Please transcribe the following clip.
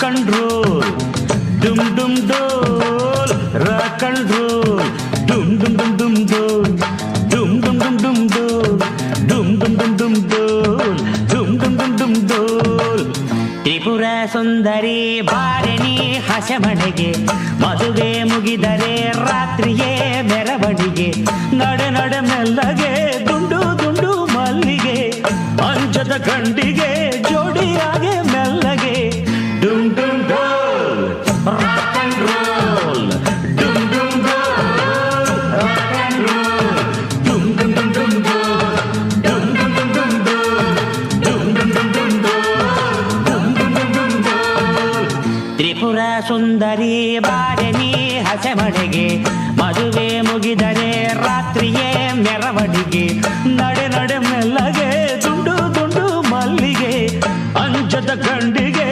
rock and roll ಡುಮ್ ಡುಮ್ ಡೋಲ್ ರಾಕ್ ಅಂಡ್ ರೋಲ್ ಡುಮ್ ಡುಮ್ ಡುಮ್ ಡುಮ್ ಡೋಲ್ ಡುಮ್ ಡುಮ್ ಡುಮ್ ಡುಮ್ ಡೋಲ್ ಡುಮ್ ಡುಮ್ ಡುಮ್ ಡುಮ್ ಡೋಲ್ ಡುಮ್ ಡುಮ್ ಡುಮ್ ಡುಮ್ ಡೋಲ್ ತ್ರಿಪುರ ಸುಂದರಿ ಬಾರಣಿ ಹಸೆಮಣೆಗೆ ಮದುವೆ ಮುಗಿದರೆ ರಾತ್ರಿಯೇ ಮೆರವಣಿಗೆ ನಡೆ ನಡೆ ಮೆಲ್ಲಗೆ ದುಂಡು ದುಂಡು ಮಲ್ಲಿಗೆ ಅಂಚದ ಗಂಡಿಗೆ ಜೋಡಿಯಾಗೆ ಮೆಲ್ಲಗೆ ಡುಮ್ ಡುಮ್ ಡೋಲ್ ರಾಕ್ ಅಂಡ್ ರೋಲ್ ಡುಮ್ ಡುಮ್ ಡೋಲ್ ರಾಕ್ ಅಂಡ್ ರೋಲ್ ಡುಮ್ ಡುಮ್ ಡುಮ್ ಡುಮ್ ಡೋಲ್ ಡುಮ್ ಡುಮ್ ಡುಮ್ ಡುಮ್ ಡೋಲ್ ಡುಮ್ ಡುಮ್ ಡುಮ್ ಡುಮ್ ಡೋಲ್ ಡುಮ್ ಡುಮ್ ಡುಮ್ ಡುಮ್ ಡೋಲ್ ತ್ರಿಪುರ ಸುಂದರಿ ಬಾರಣಿ ಹಸೆಮಣೆಗೆ ಮದುವೆ ಮುಗಿದರೆ ರಾತ್ರಿಯೇ ಮೆರವಣಿಗೆ ನಡೆ ನಡೆ ಮೆಲ್ಲಗೆ ದುಂಡು ದುಂಡು ಮಲ್ಲಿಗೆ ಅಂಚದ ಗಂಡಿಗೆ